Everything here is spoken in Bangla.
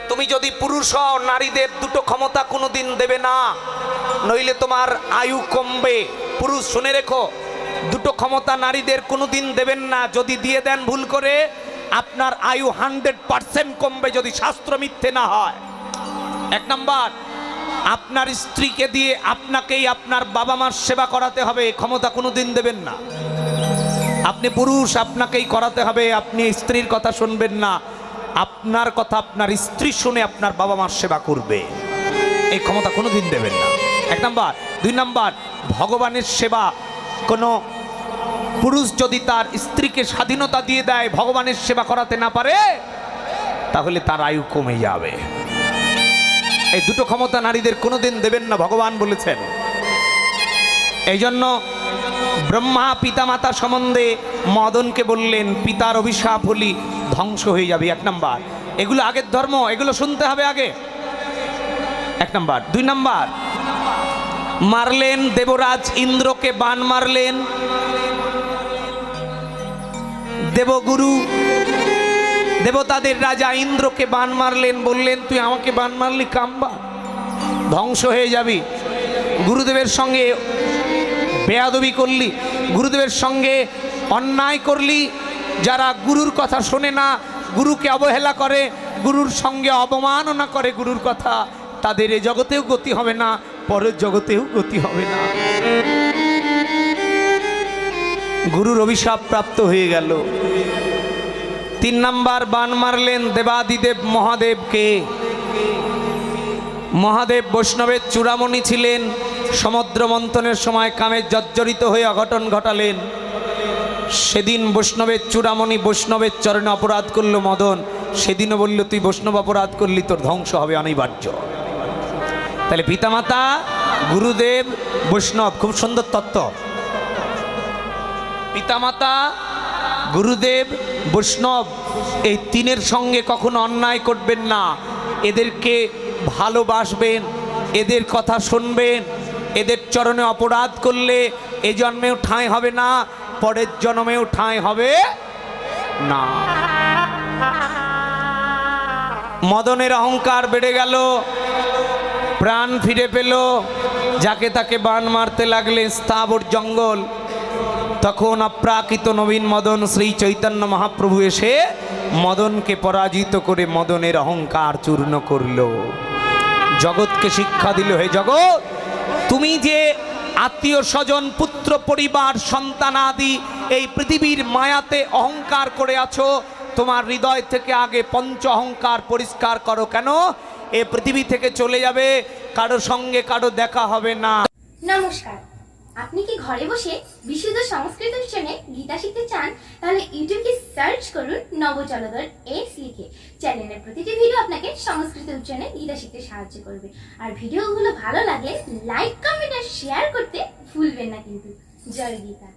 তুমি যদি পুরুষ হও, নারীদের দুটো ক্ষমতা কোনোদিন দেবে না, নইলে তোমার আয়ু কমবে। পুরুষ শুনে রেখো, দুটো ক্ষমতা নারীদের কোনোদিন দেবেন না। যদি দিয়ে দেন ভুল করে, আপনার আয়ু 100% কমবে, যদি শাস্ত্র মিথ্যে না হয়। এক নাম্বার, আপনার স্ত্রীকে দিয়ে আপনাকেই আপনার বাবা মার সেবা করাতে হবে, ক্ষমতা কোনোদিন দেবেন না। আপনি পুরুষ, আপনাকেই করাতে হবে, আপনি স্ত্রীর কথা শুনবেন না, আপনার কথা আপনার স্ত্রী শুনে আপনার বাবা মার সেবা করবে, এই ক্ষমতা কোনোদিন দেবেন না। এক নাম্বার। দুই নাম্বার, ভগবানের সেবা কোনো পুরুষ যদি তার স্ত্রীকে স্বাধীনতা দিয়ে দেয়, ভগবানের সেবা করাতে না পারে, তাহলে তার আয়ু কমে যাবে। এই দুটো ক্ষমতা নারীদের কোনোদিন দেবেন না, ভগবান বলেছেন। এই জন্য ব্রহ্মা পিতামাতা সম্বন্ধে মদনকে বললেন, পিতার অভিশাপ হলি ধ্বংস হয়ে যাবে। এক নাম্বার, এগুলো আগের ধর্ম, এগুলো শুনতে হবে আগে। এক নাম্বার। দুই নাম্বার, মারলেন দেবরাজ ইন্দ্রকে, বান মারলেন দেবগুরু, দেবতাদের রাজা ইন্দ্রকে বান মারলেন, বললেন তুই আমাকে বান মারলি, কাম্বা, ধ্বংস হয়ে যাবি। গুরুদেবের সঙ্গে বেয়াদবি করলি, গুরুদেবের সঙ্গে অন্যায় করলি। যারা গুরুর কথা শোনে না, গুরুকে অবহেলা করে, গুরুর সঙ্গে অবমাননা করে গুরুর কথা, তাদের এ জগতেও গতি হবে না, পরের জগতেও গতি হবে না। গুরুর অভিশাপ প্রাপ্ত হয়ে গেল। তিন নাম্বার, বান মারলেন দেবাদিদেব মহাদেবকে। মহাদেব বৈষ্ণবের চূড়ামণি ছিলেন, সমুদ্র মন্থনের সময় কামে জর্জরিত হয়ে অঘটন ঘটালেন। সেদিন বৈষ্ণবের চূড়ামণি বৈষ্ণবের চরণে অপরাধ করল মদন, সেদিনও বলল তুই বৈষ্ণব অপরাধ করলি, তোর ধ্বংস হবে অনিবার্য। তাহলে পিতামাতা, গুরুদেব, বৈষ্ণব, খুব সুন্দর তত্ত্ব। পিতামাতা, গুরুদেব, বৈষ্ণব, এই তিনের সঙ্গে কখনো অন্যায় করবেন না। এদেরকে ভালোবাসবেন, এদের কথা শুনবেন। এদের চরণে অপরাধ করলে এ জন্মেও ঠাঁই হবে না, পরের জন্মেও ঠাঁই হবে না। মদনের অহংকার বেড়ে গেল, প্রাণ ফিরে পেল, যাকে তাকে বান মারতে লাগলেন, স্থাবর জঙ্গল। তখন অপ্রাকৃত নবীন মদন শ্রী চৈতন্য মহাপ্রভু এসে মদনকে পরাজিত করে মদনের অহংকার চূর্ণ করল, জগৎকে শিক্ষা দিল, হে জগৎ, তুমি যে আত্মীয় স্বজন, পুত্র পরিবার, সন্তানাদি এই পৃথিবীর মায়াতে অহংকার করে আছো, তোমার হৃদয় থেকে আগে পঞ্চ অহংকার পরিষ্কার করো। কেন? এ পৃথিবী থেকে চলে যাবে, কারো সঙ্গে কারো দেখা হবে না। নমস্কার, আপনি কি ঘরে বসে বিশুদ্ধ সংস্কৃত উচ্চারণে গীতা শিখতে চান? তাহলে ইউটিউবে সার্চ করুন নবজলদর এক্স লিখে। চ্যানেলের প্রতিটি ভিডিও আপনাকে সংস্কৃত উচ্চারণে গীতা শিখতে সাহায্য করবে। আর ভিডিওগুলো ভালো লাগলে লাইক, কমেন্ট আর শেয়ার করতে ভুলবেন না কিন্তু। জয় গীতা।